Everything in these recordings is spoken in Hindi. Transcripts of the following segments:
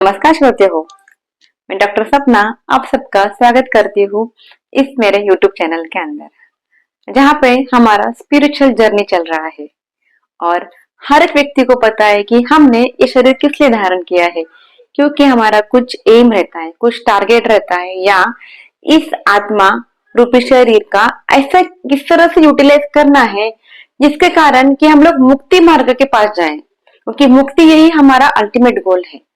नमस्कार श्रोते हो। मैं डॉक्टर सपना आप सबका स्वागत करती हूँ इस मेरे YouTube चैनल के अंदर, जहाँ पे हमारा स्पिरिचुअल जर्नी चल रहा है। और हर एक व्यक्ति को पता है कि हमने ये शरीर किस लिए धारण किया है, क्योंकि हमारा कुछ एम रहता है, कुछ टारगेट रहता है, या इस आत्मा रूपी शरीर का ऐसा किस तरह से यूटिलाइज करना है जिसके कारण कि हम लोग मुक्ति मार्ग के पास जाएं, क्योंकि मुक्ति यही हमारा अल्टीमेट गोल है।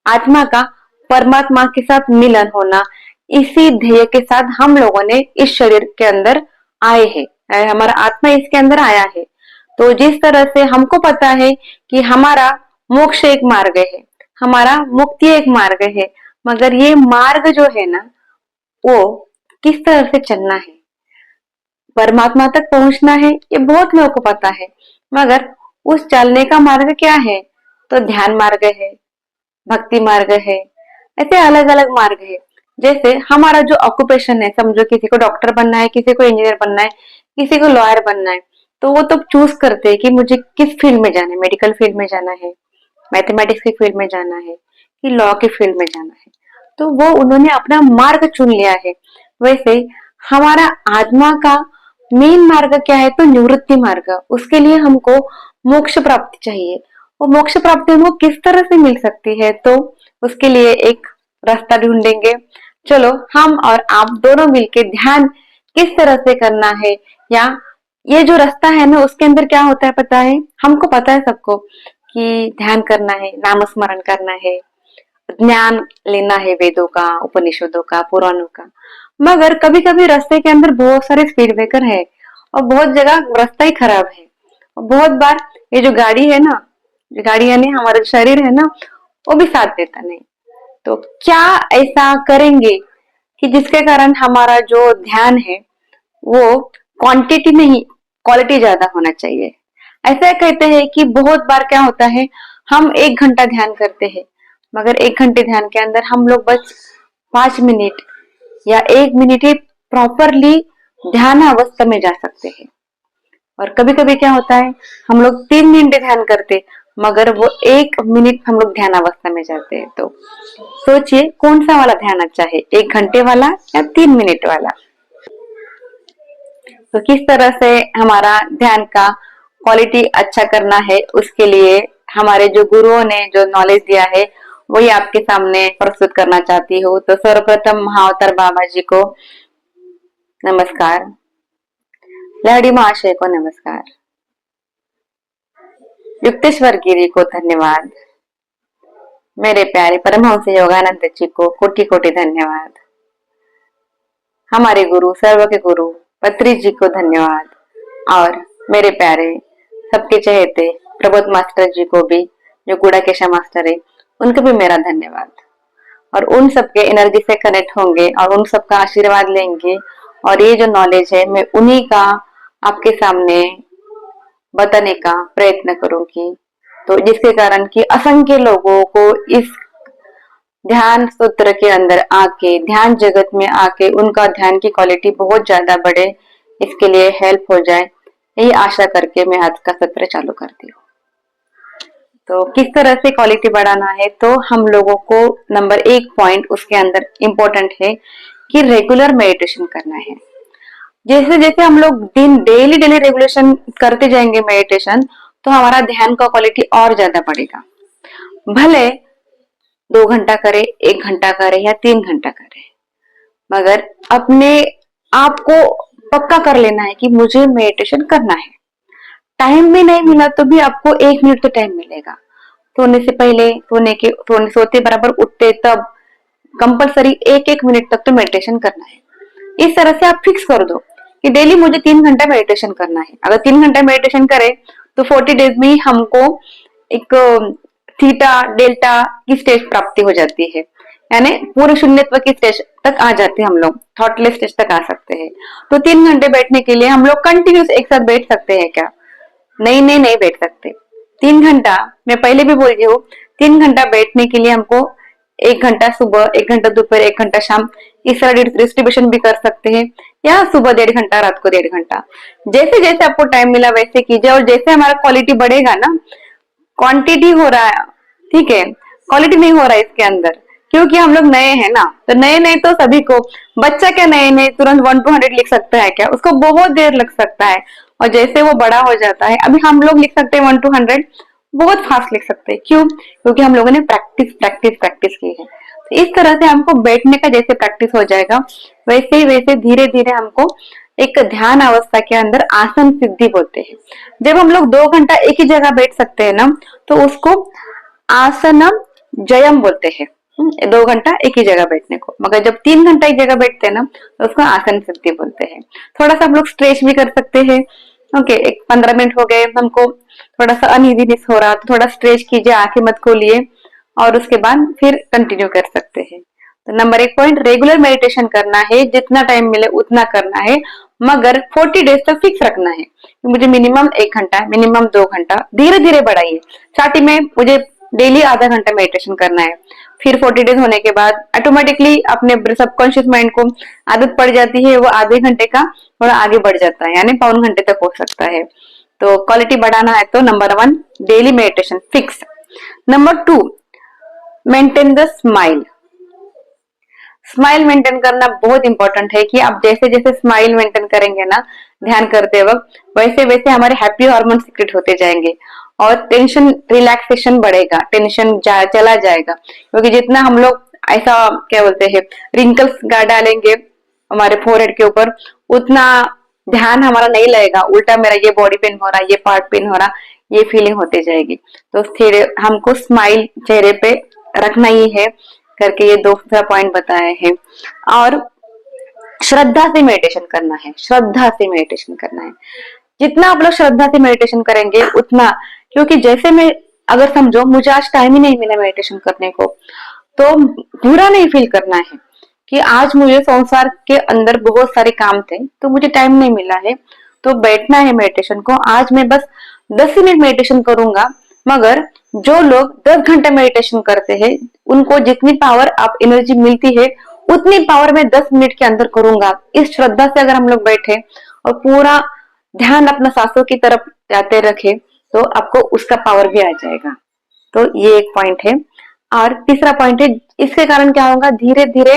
आत्मा का परमात्मा के साथ मिलन होना, इसी ध्येय के साथ हम लोगों ने इस शरीर के अंदर आए हैं, हमारा आत्मा इसके अंदर आया है। तो जिस तरह से हमको पता है कि हमारा मोक्ष एक मार्ग है, हमारा मुक्ति एक मार्ग है, मगर ये मार्ग जो है ना, वो किस तरह से चलना है, परमात्मा तक पहुंचना है, ये बहुत लोगों को पता है। मगर उस चलने का मार्ग क्या है? तो ध्यान मार्ग है, भक्ति मार्ग है, ऐसे अलग अलग मार्ग है। जैसे हमारा जो ऑक्यूपेशन है, समझो किसी को डॉक्टर बनना है, किसी को इंजीनियर बनना है, किसी को लॉयर बनना है, तो वो तो चूज करते हैं कि मुझे किस फील्ड में जाना है, मेडिकल फील्ड में जाना है, मैथमेटिक्स की फील्ड में जाना है, कि लॉ की फील्ड में जाना है। तो वो उन्होंने अपना मार्ग चुन लिया है। वैसे हमारा आत्मा का मेन मार्ग क्या है? तो निवृत्ति मार्ग। उसके लिए हमको मोक्ष प्राप्ति चाहिए। वो मोक्ष प्राप्ति हमको किस तरह से मिल सकती है? तो उसके लिए एक रास्ता ढूंढेंगे। चलो हम और आप दोनों मिलके ध्यान किस तरह से करना है, या ये जो रास्ता है ना, उसके अंदर क्या होता है पता है? हमको पता है सबको कि ध्यान करना है, नाम स्मरण करना है, ज्ञान लेना है वेदों का, उपनिषदों का, पुराणों का। मगर कभी कभी रास्ते के अंदर बहुत सारे स्पीड ब्रेकर है, और बहुत जगह रास्ता ही खराब है। और बहुत बार ये जो गाड़ी है ना, जो गाड़ी यानी हमारा शरीर है ना, वो भी साथ देता नहीं। तो क्या ऐसा करेंगे कि जिसके कारण हमारा जो ध्यान है वो क्वांटिटी नहीं, क्वालिटी ज्यादा होना चाहिए। ऐसा कहते हैं कि बहुत बार क्या होता है, हम 1 घंटा ध्यान करते हैं, मगर 1 घंटे ध्यान के अंदर हम लोग बस 5 मिनट या 1 मिनट ही प्रॉपरली ध्यान अवस्था में जा सकते हैं। और कभी कभी क्या होता है, हम लोग 3 मिनट ध्यान करते, मगर वो 1 मिनट हम लोग ध्यान अवस्था में जाते हैं। तो सोचिए कौन सा वाला ध्यान अच्छा है, 1 घंटे वाला या 3 मिनट वाला। तो किस तरह से हमारा ध्यान का क्वालिटी अच्छा करना है, उसके लिए हमारे जो गुरुओं ने जो नॉलेज दिया है वही आपके सामने प्रस्तुत करना चाहती हूँ। तो सर्वप्रथम महाअवतार बाबा जी को नमस्कार, लहड़ी महाशय को नमस्कार, युक्तेश्वर गिरी को धन्यवाद, मेरे प्यारे परमहंस योगानंद जी को कोटि कोटि धन्यवाद, हमारे गुरु सर्व के गुरु पत्री जी को धन्यवाद, और मेरे प्यारे सबके चहेते प्रबोध मास्टर जी को भी, जो गुड़ा केशा मास्टर है, उनको भी मेरा धन्यवाद। और उन सबके एनर्जी से कनेक्ट होंगे और उन सबका आशीर्वाद लेंगे, और ये जो नॉलेज है मैं उन्हीं का आपके सामने बताने का प्रयत्न करूंगी। तो जिसके कारण कि असंख्य लोगों को इस ध्यान सूत्र के अंदर आके, ध्यान जगत में आके उनका ध्यान की क्वालिटी बहुत ज्यादा बढ़े, इसके लिए हेल्प हो जाए, यही आशा करके मैं आज का सत्र चालू करती हूँ। तो किस तरह से क्वालिटी बढ़ाना है? तो हम लोगों को नंबर 1 पॉइंट उसके अंदर इम्पोर्टेंट है कि रेगुलर मेडिटेशन करना है। जैसे जैसे हम लोग डेली डेली रेगुलेशन करते जाएंगे मेडिटेशन, तो हमारा ध्यान का क्वालिटी और ज्यादा बढ़ेगा। भले 2 घंटा करे, 1 घंटा करे या 3 घंटा करे, मगर अपने आप को पक्का कर लेना है कि मुझे मेडिटेशन करना है। टाइम भी नहीं मिला तो भी आपको 1 मिनट तो टाइम मिलेगा। सोने से पहले, सोते बराबर उठते तब कंपलसरी 1-1 मिनट तक तो मेडिटेशन करना है। इस तरह से आप फिक्स कर दो कि डेली मुझे 3 घंटा मेडिटेशन करना है। अगर 3 घंटा मेडिटेशन करे तो 40 डेज में ही हमको एक थीटा डेल्टा की स्टेज प्राप्ति हो जाती है, यानी पूरे शून्यत्व की स्टेज तक आ जाते हैं हम लोग, थॉटलेस स्टेज तक आ सकते हैं। तो 3 घंटे बैठने के लिए हम लोग कंटिन्यूस एक साथ बैठ सकते हैं क्या? नहीं बैठ सकते। 3 घंटा, मैं पहले भी बोल रही हूँ, 3 घंटा बैठने के लिए हमको 1 घंटा सुबह, 1 घंटा दोपहर, 1 घंटा शाम, इस तरह डिस्ट्रीब्यूशन भी कर सकते हैं, या सुबह 1.5 घंटा, रात को 1.5 घंटा। जैसे जैसे आपको टाइम मिला वैसे कीजिए, और जैसे हमारा क्वालिटी बढ़ेगा ना, क्वांटिटी हो रहा है, ठीक है, क्वालिटी नहीं हो रहा है इसके अंदर, क्योंकि हम लोग नए हैं ना। तो नए नए तो सभी को, बच्चा क्या नए नए तुरंत 1 to 100 लिख सकता है क्या? उसको बहुत देर लग सकता है। और जैसे वो बड़ा हो जाता है, अभी हम लोग लिख सकते हैं 1 to 100 बहुत फास्ट लिख सकते हैं। क्यों? क्योंकि हम लोगों ने प्रैक्टिस प्रैक्टिस प्रैक्टिस की है। तो इस तरह से हमको बैठने का जैसे प्रैक्टिस हो जाएगा, वैसे वैसे धीरे धीरे हमको एक ध्यान अवस्था के अंदर आसन सिद्धि बोलते हैं। जब हम लोग 2 घंटा एक ही जगह बैठ सकते हैं ना, तो उसको आसनम जयम बोलते हैं। 2 घंटा एक ही जगह बैठने को। मगर जब 3 घंटा एक जगह बैठते हैं ना, तो उसको आसन सिद्धि बोलते हैं। थोड़ा सा हम लोग स्ट्रेच भी कर सकते हैं। ओके, एक 15 मिनट हो गए, हमको थोड़ा सा अनइजीनेस हो रहा तो थोड़ा स्ट्रेच कीजिए, आंखें मत खोलिए, और उसके बाद फिर कंटिन्यू कर सकते हैं। तो नंबर 1 पॉइंट, रेगुलर मेडिटेशन करना है, जितना टाइम मिले उतना करना है, मगर 40 डेज तक फिक्स रखना है। मुझे मिनिमम 1 घंटा, मिनिमम 2 घंटा, धीरे धीरे बढ़ाइए। स्टार्टिंग में मुझे डेली आधा घंटा मेडिटेशन करना है, फिर 40 डेज होने के बाद ऑटोमेटिकली अपने सबकॉन्शियस माइंड को आदत पड़ जाती है, वो आधे घंटे का थोड़ा आगे बढ़ जाता है, यानी पौन घंटे तक हो सकता है। तो क्वालिटी बढ़ाना है तो number 1, daily meditation fix. Number 2, maintain the smile. Smile maintain करना बहुत इंपॉर्टेंट है कि आप जैसे जैसे स्माइल मेंटेन करेंगे ना ध्यान करते वक्त, वैसे वैसे हमारे हैप्पी हार्मोन सीक्रेट होते जाएंगे और टेंशन रिलैक्सेशन बढ़ेगा, टेंशन चला जाएगा। क्योंकि जितना हम लोग ऐसा क्या बोलते हैं रिंकल्स डालेंगे हमारे फोरहेड के ऊपर, उतना ध्यान हमारा नहीं लगेगा, उल्टा मेरा ये बॉडी पेन हो रहा, ये पार्ट पेन हो रहा, ये फीलिंग होती जाएगी। तो फिर हमको स्माइल चेहरे पे रखना ही है करके ये 2 पॉइंट बताए हैं। और श्रद्धा से मेडिटेशन करना है, श्रद्धा से मेडिटेशन करना है। जितना आप लोग श्रद्धा से मेडिटेशन करेंगे उतना, क्योंकि जैसे मैं अगर समझो मुझे आज टाइम ही नहीं मिला मेडिटेशन करने को, तो बुरा नहीं फील करना है कि आज मुझे संसार के अंदर बहुत सारे काम थे तो मुझे टाइम नहीं मिला है, तो बैठना है मेडिटेशन को। आज मैं बस 10 मिनट मेडिटेशन करूंगा, मगर जो लोग 10 घंटे मेडिटेशन करते हैं उनको जितनी पावर आप एनर्जी मिलती है उतनी पावर मैं 10 मिनट के अंदर करूंगा। इस श्रद्धा से अगर हम लोग बैठे और पूरा ध्यान अपना सांसों की तरफ जाते रखे, तो आपको उसका पावर भी आ जाएगा। तो ये एक पॉइंट है। और तीसरा पॉइंट है, इसके कारण क्या होगा, धीरे धीरे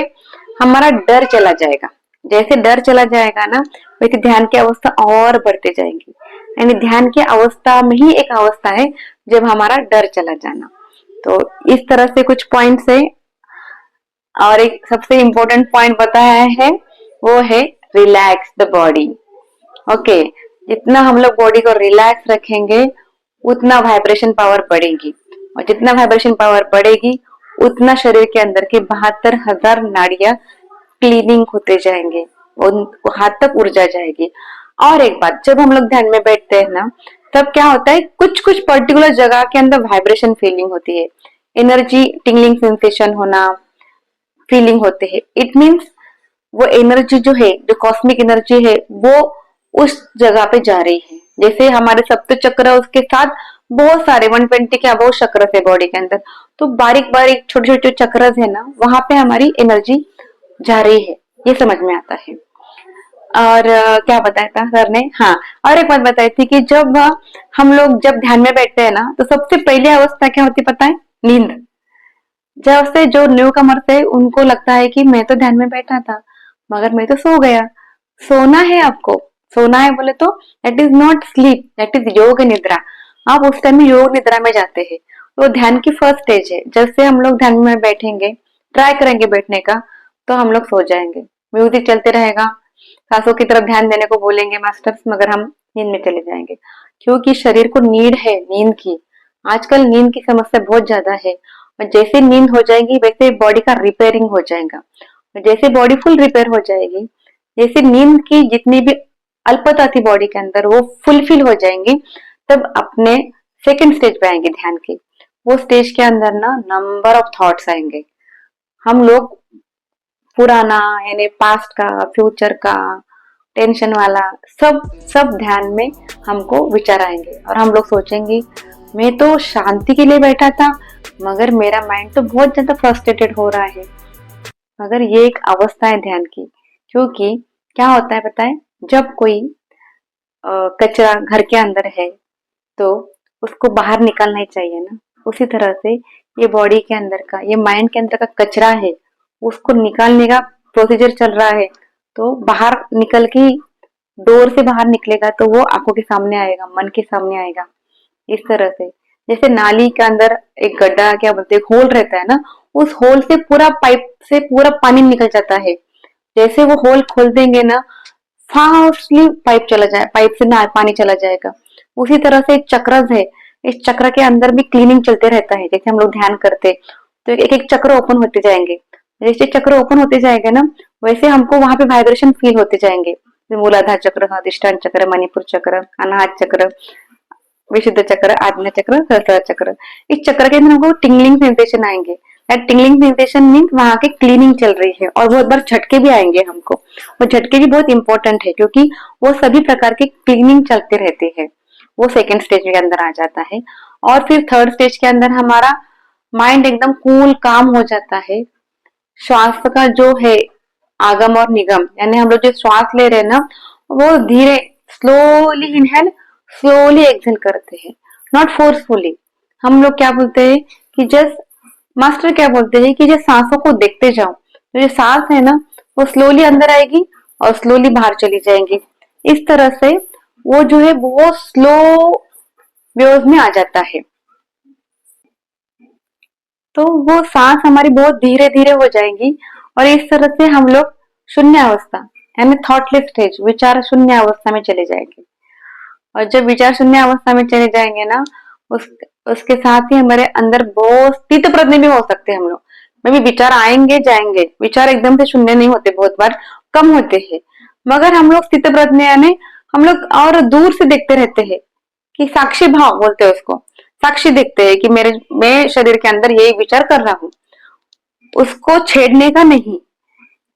हमारा डर चला जाएगा। जैसे डर चला जाएगा ना, वैसे ध्यान की अवस्था और बढ़ते जाएंगी। यानी ध्यान की अवस्था में ही एक अवस्था है जब हमारा डर चला जाना। तो इस तरह से कुछ पॉइंट्स है। और एक सबसे इम्पोर्टेंट पॉइंट बताया है, वो है रिलैक्स द बॉडी। ओके, जितना हम लोग बॉडी को रिलैक्स रखेंगे उतना वाइब्रेशन पावर बढ़ेगी, और जितना वाइब्रेशन पावर बढ़ेगी उतना शरीर के अंदर के 72,000 नाड़ियां क्लीनिंग होते जाएंगे, वहां तक ऊर्जा जाएगी। और एक बात, जब हम लोग ध्यान में बैठते हैं ना, तब क्या होता है, कुछ कुछ पर्टिकुलर जगह के अंदर वाइब्रेशन फीलिंग होती है, एनर्जी टिंगलिंग सेंसेशन होना फीलिंग होते हैं। इट मीन्स वो एनर्जी जो है, जो कॉस्मिक एनर्जी है, वो उस जगह पे जा रही है। जैसे हमारे सप्त चक्र, उसके साथ बहुत सारे 120 के अबव चक्र है बॉडी के अंदर, तो बारीक बारीक छोटे छोटे चक्र है ना, वहां पे हमारी एनर्जी जा रही है, ये समझ में आता है। और क्या बताया था सर ने, हाँ, और एक बात बताई थी कि जब हम लोग जब ध्यान में बैठते हैं ना, तो सबसे पहली अवस्था क्या होती पता है, नींद। जब से जो न्यू कमर से उनको लगता है कि मैं तो ध्यान में बैठा था मगर मैं तो सो गया। सोना है आपको, सोना है बोले तो that is not sleep, that is योग निद्रा। आप उस टाइम में योग निद्रा में जाते हैं। तो ध्यान की फर्स्ट स्टेज है, जब से हम लोग ध्यान में बैठेंगे, ट्राई करेंगे बैठने का, तो हम लोग सो जाएंगे। म्यूजिक चलते रहेगा, सांसों की तरफ ध्यान देने को बोलेंगे मास्टर्स, मगर हम नींद में चले जाएंगे। क्योंकि शरीर को नीड है नींद की। आजकल नींद की समस्या बहुत ज्यादा है, और जैसे नींद हो जाएगी वैसे बॉडी का रिपेयरिंग हो जाएगा। और जैसे बॉडी फुल रिपेयर हो जाएगी, जैसे नींद की जितनी भी अल्पता थी बॉडी के अंदर वो फुलफिल हो जाएंगी, तब अपने सेकंड स्टेज पे आएंगे ध्यान की। वो स्टेज के अंदर ना नंबर ऑफ थॉट्स आएंगे। हम लोग पुराना यानी पास्ट का, फ्यूचर का, टेंशन वाला सब सब ध्यान में हमको विचार आएंगे, और हम लोग सोचेंगे मैं तो शांति के लिए बैठा था मगर मेरा माइंड तो बहुत ज्यादा फ्रस्ट्रेटेड हो रहा है। मगर ये एक अवस्था है ध्यान की। क्योंकि क्या होता है पता है, जब कोई कचरा घर के अंदर है तो उसको बाहर निकालना ही चाहिए ना। उसी तरह से ये बॉडी के अंदर का, ये माइंड के अंदर का कचरा है, उसको निकालने का प्रोसीजर चल रहा है। तो बाहर निकल के, डोर से बाहर निकलेगा तो वो आंखों के सामने आएगा, मन के सामने आएगा। इस तरह से जैसे नाली के अंदर एक गड्ढा, क्या बोलते हैं, होल रहता है ना, उस होल से पूरा पाइप से पूरा पानी निकल जाता है। जैसे वो होल खोल देंगे ना, फास्टली पाइप चला जाए, पाइप से ना पानी चला जाएगा। उसी तरह से एक चक्र है, इस चक्र के अंदर भी क्लीनिंग चलते रहता है। जैसे हम लोग ध्यान करते तो एक एक चक्र ओपन होते जाएंगे। जैसे चक्र ओपन होते जाएंगे ना, वैसे हमको वहां पे वाइब्रेशन फील होते जाएंगे। मूलाधार चक्र, स्वादिष्टान चक्र, मणिपुर चक्र, अनाहत चक्र, विशुद्ध चक्र, आज्ञा चक्र, सहस्त्र चक्र। इस चक्र के अंदर हमको टिंगलिंग सेंसेशन आएंगे। टिंगलिंग सेंसेशन मीन वहां की क्लीनिंग चल रही है, और बहुत बार झटके भी आएंगे हमको। वो झटके भी बहुत इंपॉर्टेंट है, क्योंकि वो सभी प्रकार की क्लीनिंग चलते रहते हैं। वो सेकेंड स्टेज के अंदर आ जाता है। और फिर थर्ड स्टेज के अंदर हमारा माइंड एकदम कूल काम हो जाता है। श्वास का जो है आगम और निगम, यानी हम लोग जो श्वास ले रहे हैं ना, वो धीरे, स्लोली इनहेल, स्लोली एक्सहेल करते हैं, नॉट फोर्सफुली। हम लोग क्या बोलते हैं कि जस्ट, मास्टर क्या बोलते हैं कि जो सांसों को देखते जाओ, तो जो सांस है ना, वो स्लोली अंदर आएगी और स्लोली बाहर चली जाएंगी। इस तरह से वो जो है बहुत स्लो वेव्स में आ जाता है। तो वो सांस हमारी बहुत धीरे धीरे हो जाएंगी, और इस तरह से हम लोग शून्य अवस्था, यानी थॉटलेस स्टेज, विचार शून्य अवस्था में चले जाएंगे। और जब विचार शून्य अवस्था में चले जाएंगे ना, उस उसके साथ ही हमारे अंदर बहुत स्थित प्रज्ञ भी हो सकते हैं हम लोग। में भी विचार आएंगे जाएंगे, विचार एकदम से शून्य नहीं होते, बहुत बार कम होते हैं। मगर हम लोग स्थित प्रज्ञ, यानी हम लोग और दूर से देखते रहते हैं, कि साक्षी भाव बोलते हैं उसको। साक्षी देखते हैं कि मैं शरीर के अंदर यही विचार कर रहा हूँ, उसको छेड़ने का नहीं।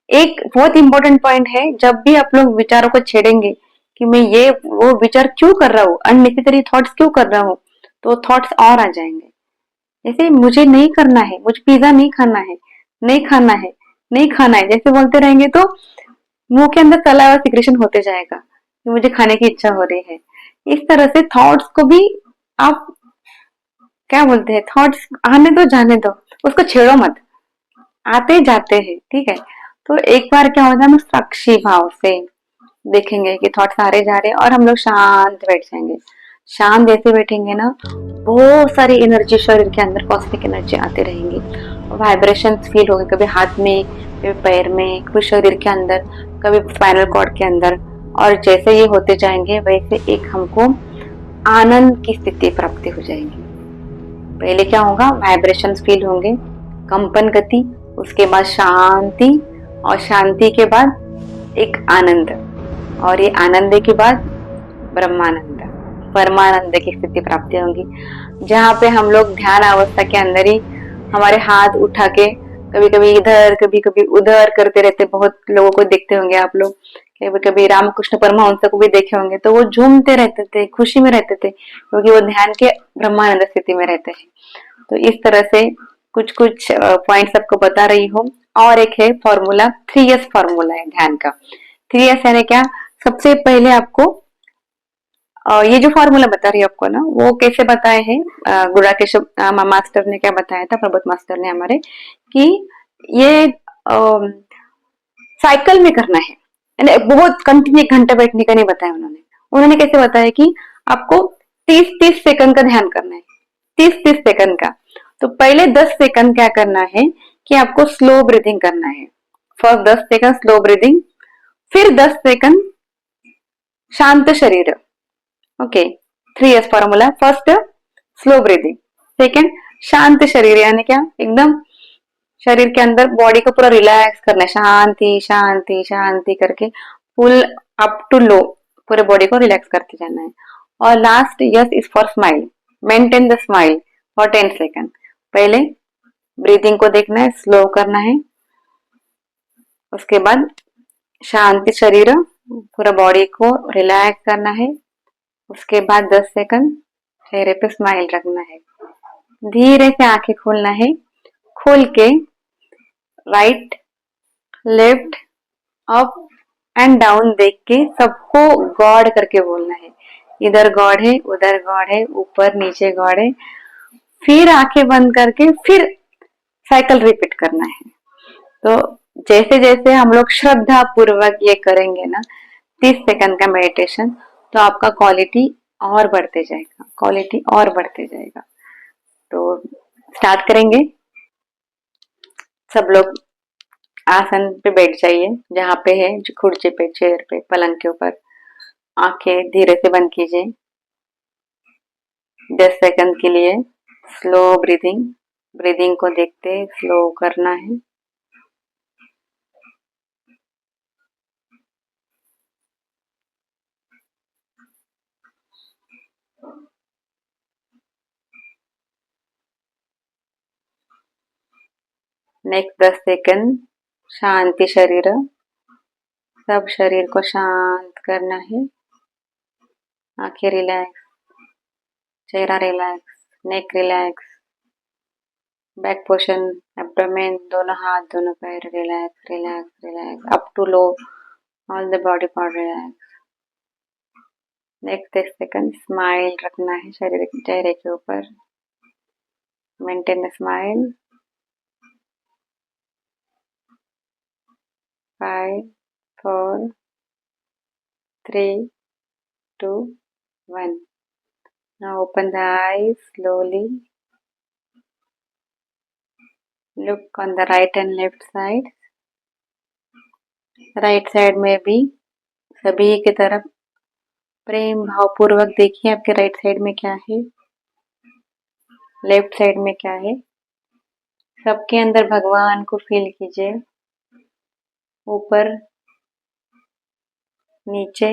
एक बहुत इंपॉर्टेंट पॉइंट है, जब भी आप लोग विचारों को छेड़ेंगे कि मैं ये वो विचार क्यों कर रहा हूँ, अननेसेसरी थॉट्स क्यों कर रहा हूँ, तो थॉट्स और आ जाएंगे। जैसे मुझे नहीं करना है, मुझे पिज्जा नहीं खाना है, नहीं खाना है, नहीं खाना है, जैसे बोलते रहेंगे तो मुंह के अंदर तला हुआ सिक्रेशन होते जाएगा कि मुझे खाने की इच्छा हो रही है। इस तरह से थॉट्स को भी आप, क्या बोलते हैं, थॉट्स आने दो, जाने दो, उसको छेड़ो मत, आते जाते हैं, ठीक है। तो एक बार क्या होता है, हम साक्षी भाव से देखेंगे कि थॉट्स आ रहे जा रहे, और हम लोग शांत बैठ जाएंगे। शांत जैसे बैठेंगे ना, बहुत सारी एनर्जी शरीर के अंदर, कॉस्मिक एनर्जी आते रहेंगी, वाइब्रेशन फील होंगे, कभी हाथ में, कभी पैर में, कभी शरीर के अंदर, कभी स्पाइनल कॉर्ड के अंदर। और जैसे ये होते जाएंगे, वैसे एक हमको आनंद की स्थिति प्राप्ति हो जाएगी। पहले क्या होगा, वाइब्रेशंस फील होंगे, कंपन गति, उसके बाद शांति, और शांति के बाद एक आनंद, और ये आनंद के बाद ब्रह्मानंद, परमानंद की स्थिति प्राप्ति होगी। जहाँ पे हम लोग ध्यान अवस्था के अंदर ही हमारे हाथ उठा के कभी कभी इधर कभी कभी उधर करते रहते। बहुत लोगों को देखते होंगे आप लोग, कभी कभी रामकृष्ण परमहंस को भी देखे होंगे, तो वो झूमते रहते थे, खुशी में रहते थे, क्योंकि वो ध्यान के ब्रह्मानंद स्थिति में रहते हैं। तो इस तरह से कुछ कुछ पॉइंट आपको बता रही हूँ। और एक है फॉर्मूला, 3S फॉर्मूला है ध्यान का। 3S यानी क्या, सबसे पहले आपको ये जो फॉर्मूला बता रही है आपको ना, वो कैसे बताए हैं, गुरुराकेश मास्टर ने क्या बताया था, प्रबोध मास्टर ने हमारे, कि ये साइकिल में करना है, यानी बहुत कंटिन्यू 1 घंटा बैठने का नहीं बताया उन्होंने। उन्होंने कैसे बताया कि आपको 30-30 सेकंड का ध्यान करना है, 30-30 सेकंड का। तो पहले 10 सेकंड क्या करना है कि आपको स्लो ब्रीदिंग करना है। फर्स्ट 10 सेकंड स्लो ब्रीदिंग, फिर 10 सेकंड शांत शरीर। Okay, 3S formula, first slow breathing, second शांत शरीर, यानी क्या, एकदम शरीर के अंदर बॉडी को पूरा रिलैक्स करना है, शांति शांति शांति करके फुल अप टू लो पूरे बॉडी को रिलैक्स करते जाना है। और last yes is for smile, maintain the smile for 10 second. पहले ब्रीदिंग को देखना है, स्लो करना है, उसके बाद शांति शरीर, पूरा बॉडी को रिलैक्स करना है, उसके बाद 10 सेकंड चेहरे पे स्माइल रखना है। धीरे से आंखें खोलना है, खोल के right left up and down देख के सबको गॉड करके बोलना है। इधर गॉड है, उधर गॉड है, ऊपर नीचे गॉड है, फिर आंखें बंद करके फिर साइकिल रिपीट करना है। तो जैसे जैसे हम लोग श्रद्धा पूर्वक ये करेंगे ना 30 सेकंड का मेडिटेशन, तो आपका क्वालिटी और बढ़ते जाएगा, क्वालिटी और बढ़ते जाएगा। तो स्टार्ट करेंगे। सब लोग आसन पे बैठ जाइए, जहाँ पे है, कुर्सी पे, चेयर पे, पलंग के ऊपर। आंखें धीरे से बंद कीजिए 10 सेकंड के लिए। स्लो ब्रीदिंग, ब्रीदिंग को देखते स्लो करना है। नेक्स्ट 10 सेकंड शांति शरीर, सब शरीर को शांत करना है। आंखें रिलैक्स, चेहरा relax, neck relax, back portion, abdomen, दोनों हाथ, दोनों पैर relax relax relax, up to low, all the body part relax. Next 10 second smile रखना है शरीर चेहरे के ऊपर। Maintain the smile. 5 4 3 2 1। Now open the eyes slowly. Look on the right and left side. Right side में भी सभी की तरफ प्रेम भाव पूर्वक देखिए, आपके राइट साइड में क्या है, लेफ्ट साइड में क्या है। सबके अंदर भगवान को फील कीजिए, ऊपर नीचे।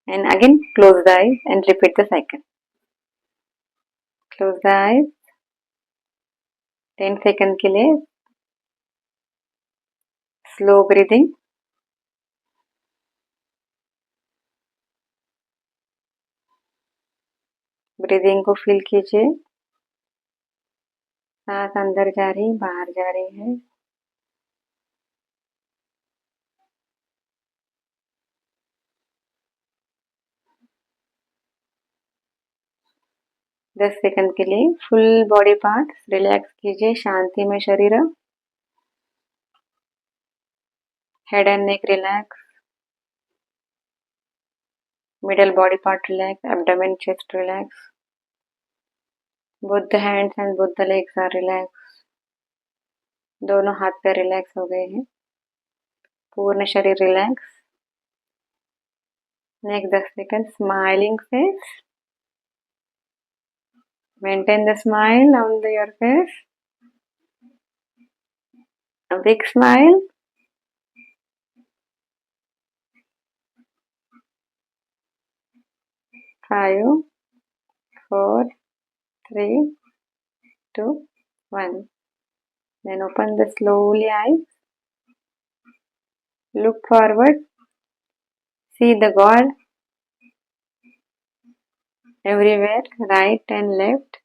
And again close the eyes and repeat the cycle. Close the eyes 10 second के लिए। Slow breathing. ब्रीदिंग को फील कीजिए, सांस अंदर जा रही, बाहर जा रही है। दस सेकंड के लिए फुल बॉडी पार्ट रिलैक्स कीजिए, शांति में शरीर। Head and neck relax, middle body part relax, abdomen chest relax, both the hands and both the legs are relaxed। दोनों हाथ पैर रिलैक्स हो गए हैं, पूर्ण शरीर relax. Next 10 second smiling face. Maintain the smile on your face, a big smile। 5 4 3 2 1। Then open the slowly eyes, look forward, see the God everywhere, right and left,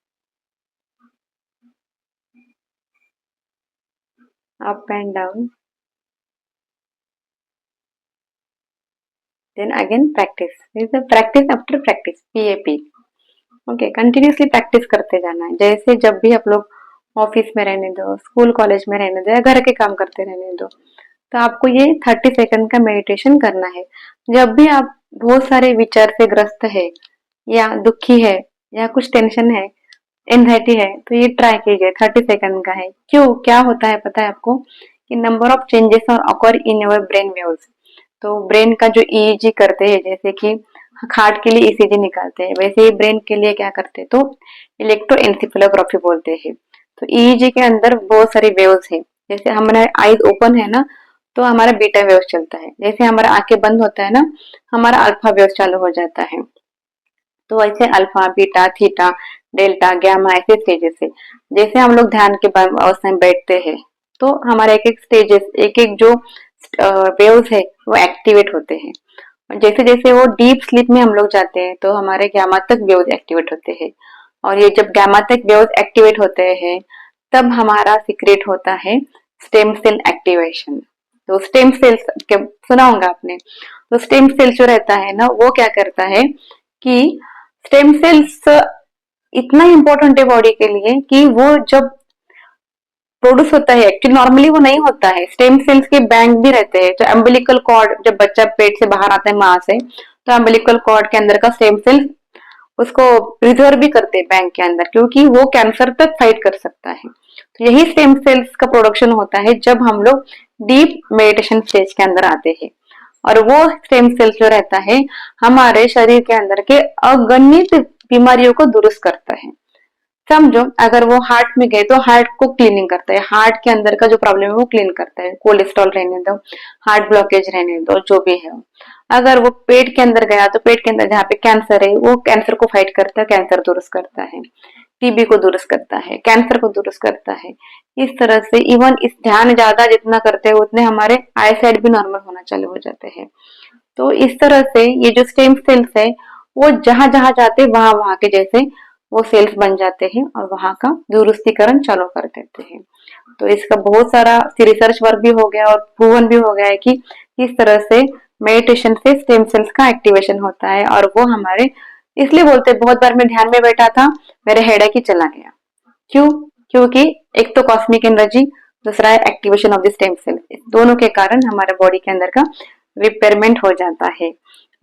up and down। Then again practice, this is the practice after practice, PAP। Okay, continuously practice करते जाना है। जैसे जब भी आप लोग ऑफिस में रहने दो, स्कूल कॉलेज में रहने दो, या घर के काम करते रहने दो, तो आपको ये 30 सेकंड का मेडिटेशन करना है। जब भी आप बहुत सारे विचार से ग्रस्त है, या दुखी है, या कुछ टेंशन है, एंजाइटी है, तो ये ट्राई कीजिए। 30 सेकंड का है। क्यों, क्या होता है पता है आपको, कि number of changes are occur in your brain waves. तो ब्रेन का जो ईईजी करते हैं, जैसे कि हार्ट के लिए ईसीजी निकालते हैं, वैसे ही ब्रेन के लिए क्या करते हैं, तो इलेक्ट्रोएन्सेफेलोग्राफी बोलते हैं। तो ईईजी के अंदर बहुत सारी वेव्स है। जैसे हमारे आईज ओपन है ना, तो हमारा बीटा वेव चलता है। जैसे हमारा आंखें बंद होता है ना, हमारा अल्फा वेव चालू हो जाता है। तो ऐसे alpha, beta, theta, delta, gamma, ऐसे स्टेजेस है। जैसे हम लोग ध्यान के अवस्था में बैठते हैं, तो हमारे एक एक स्टेजेस, एक एक जो वेव्स है वो एक्टिवेट होते हैं। जैसे जैसे वो डीप स्लीप में हम लोग जाते हैं, तो हमारे गामा तक वेव्स एक्टिवेट होते हैं। और ये जब गामा तक वेव्स एक्टिवेट होते हैं, तब हमारा सीक्रेट होता है स्टेम सेल एक्टिवेशन। तो स्टेम सेल्स सुना होगा आपने। तो स्टेम सेल जो रहता है ना, वो क्या करता है कि स्टेम सेल्स इतना इम्पोर्टेंट है बॉडी के लिए कि वो जब प्रोड्यूस होता है, एक्चुअली नॉर्मली वो नहीं होता है, स्टेम सेल्स के बैंक भी रहते हैं। तो अम्बिलिकल कॉर्ड, जब बच्चा पेट से बाहर आता है माँ से, तो अम्बिलिकल कॉर्ड के अंदर का स्टेम सेल उसको प्रिजर्व भी करते हैं बैंक के अंदर, क्योंकि वो कैंसर तक फाइट कर सकता है। तो यही स्टेम सेल्स का प्रोडक्शन होता है जब हम लोग डीप मेडिटेशन स्टेज के अंदर आते हैं। और वो स्टेम सेल्स जो रहता है हमारे शरीर के अंदर के अगणित बीमारियों को दुरुस्त करता है। समझो, अगर वो हार्ट में गए तो हार्ट को क्लीनिंग करता है, हार्ट के अंदर का जो प्रॉब्लम है वो क्लीन करता है, कोलेस्ट्रॉल रहने दो, हार्ट ब्लॉकेज रहने दो, जो भी है। अगर वो पेट के अंदर गया तो पेट के अंदर जहाँ पे कैंसर है वो कैंसर को फाइट करता है, कैंसर दुरुस्त करता है, टीबी को दुरुस्त करता है, कैंसर को दुरुस्त करता है। इस तरह से इवन इस ध्यान ज्यादा जितना करते हैं उतने हमारे आई साइड भी नॉर्मल होना चालू हो जाते हैं। तो इस तरह से ये जो स्टेम सेल्स है वो जहां जहां जाते वहां वहां के जैसे वो सेल्स बन जाते हैं और वहां का दुरुस्तीकरण चालू कर देते हैं। तो इसका बहुत सारा रिसर्च वर्क भी हो गया और प्रूवन भी हो गया है कि इस तरह से मेडिटेशन से स्टेम सेल्स का एक्टिवेशन होता है। और वो हमारे इसलिए बोलते हैं, बहुत बार मैं ध्यान में बैठा था, मेरे हेडेक ही चला गया। क्यों? क्योंकि एक तो कॉस्मिक एनर्जी, दूसरा है activation of the stem cell, दोनों के कारण हमारे बॉडी के अंदर का रिपेयरमेंट हो जाता है।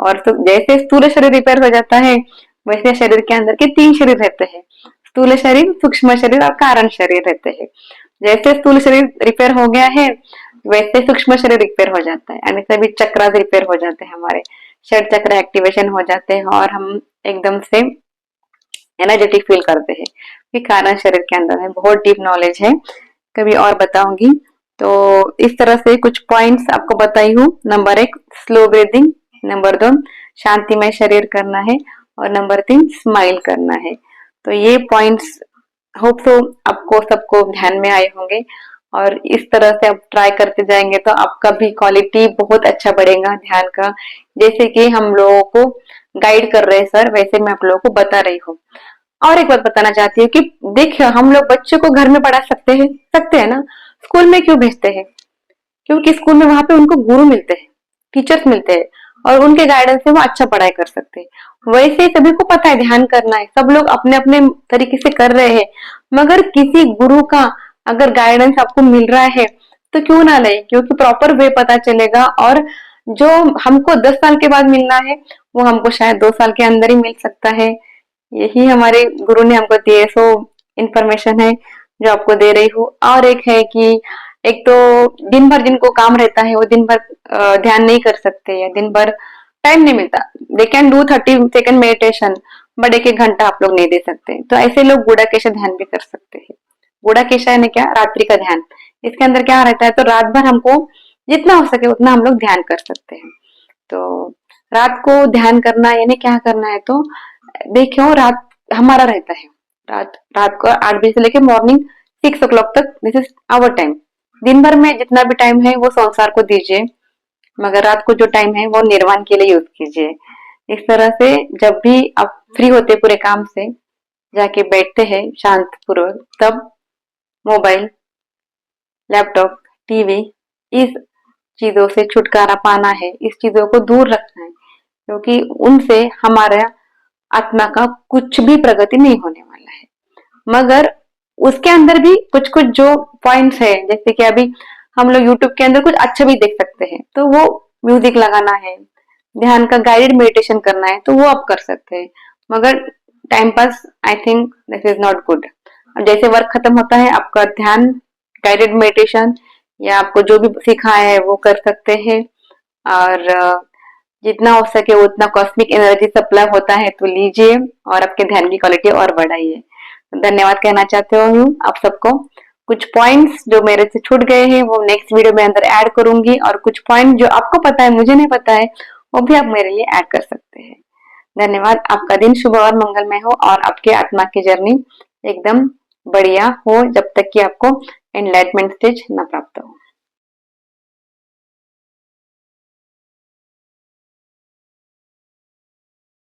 और तो जैसे स्थूल शरीर रिपेयर हो जाता है वैसे शरीर के अंदर के 3 शरीर रहते हैं, स्थूल शरीर, सूक्ष्म शरीर और कारण शरीर रहते हैं। जैसे स्थूल शरीर रिपेयर हो गया है वैसे सूक्ष्म शरीर रिपेयर हो जाता है, यानी सभी चक्र रिपेयर हो जाते हैं, हमारे षट चक्र एक्टिवेशन हो जाते हैं और हम एकदम से एनर्जेटिक फील करते हैं। कि कारण शरीर के अंदर है, बहुत डीप नॉलेज है, कभी और बताऊंगी। तो इस तरह से कुछ पॉइंट्स आपको बताई हूँ। नंबर 1 स्लो ब्रीदिंग, नंबर 2 शांतिमय शरीर करना है और नंबर 3 स्माइल करना है। तो ये पॉइंट्स होप सो आपको सबको ध्यान में आए होंगे और इस तरह से आप ट्राई करते जाएंगे तो आपका भी क्वालिटी बहुत अच्छा बढ़ेगा ध्यान का। जैसे कि हम लोगों को गाइड कर रहे हैं सर, वैसे मैं आप लोगों को बता रही हूँ। और एक बात बताना चाहती हूँ कि देखिए, हम लोग बच्चों को घर में पढ़ा सकते हैं ना, स्कूल में क्यों भेजते हैं? क्योंकि स्कूल में वहां पे उनको गुरु मिलते हैं, टीचर्स मिलते हैं और उनके गाइडेंस से वो अच्छा पढ़ाई कर सकते हैं। वैसे ही सभी को पता है ध्यान करना है, सब लोग अपने अपने तरीके से कर रहे हैं, मगर किसी गुरु का अगर गाइडेंस आपको मिल रहा है तो क्यों ना ले, क्योंकि प्रॉपर वे पता चलेगा। और जो हमको 10 साल के बाद मिलना है वो हमको शायद 2 साल के अंदर ही मिल सकता है। यही हमारे गुरु ने हमको दिए, सो इन्फॉर्मेशन है जो आपको दे रही हूँ। और एक है कि एक तो दिन भर जिनको काम रहता है वो दिन भर ध्यान नहीं कर सकते या दिन भर टाइम नहीं मिलता, they can do 30 second meditation, but 1 1 घंटा आप लोग नहीं दे सकते। तो ऐसे लोग गुड़ाकेश ध्यान भी कर सकते हैं। गुड़ाकेश यानी क्या? रात्रि का ध्यान। इसके अंदर क्या रहता है, तो रात भर हमको जितना हो सके उतना हम लोग ध्यान कर सकते हैं। तो रात को ध्यान करना यानी क्या करना है, तो देखो रात हमारा रहता है, रात रात को 8 बजे से लेके मॉर्निंग 6 o'clock तक, दिस इज आवर टाइम। दिन भर में जितना भी टाइम है वो संसार को दीजिए, मगर रात को जो टाइम है वो निर्वाण के लिए यूज कीजिए। इस तरह से जब भी आप फ्री होते पूरे काम से, जाके बैठते हैं शांत पूर्वक, तब मोबाइल, लैपटॉप, टीवी, इस चीजों से छुटकारा पाना है, इस चीजों को दूर रखना है, क्योंकि उनसे हमारा आत्मा का कुछ भी प्रगति नहीं होने वाला है। मगर उसके अंदर भी कुछ कुछ जो पॉइंट्स है, जैसे कि अभी हम लोग यूट्यूब के अंदर कुछ अच्छा भी देख सकते हैं, तो वो म्यूजिक लगाना है, ध्यान का गाइडेड मेडिटेशन करना है तो वो आप कर सकते हैं। मगर time pass I think this is not good. अब जैसे वर्क खत्म होता है आपका ध्यान, गाइडेड मेडिटेशन या आपको जो भी सिखाया है वो कर सकते हैं। और जितना हो सके उतना कॉस्मिक एनर्जी सप्लाई होता है तो लीजिए और आपके ध्यान की क्वालिटी और बढ़ाइए। धन्यवाद कहना चाहते हूँ आप सबको। कुछ पॉइंट्स जो मेरे से छूट गए हैं वो नेक्स्ट वीडियो में अंदर ऐड करूंगी, और कुछ पॉइंट जो आपको पता है मुझे नहीं पता है वो भी आप मेरे लिए ऐड कर सकते हैं। धन्यवाद। आपका दिन शुभ और मंगलमय हो और आपके आत्मा की जर्नी एकदम बढ़िया हो, जब तक कि आपको एनलाइटमेंट स्टेज न प्राप्त हो।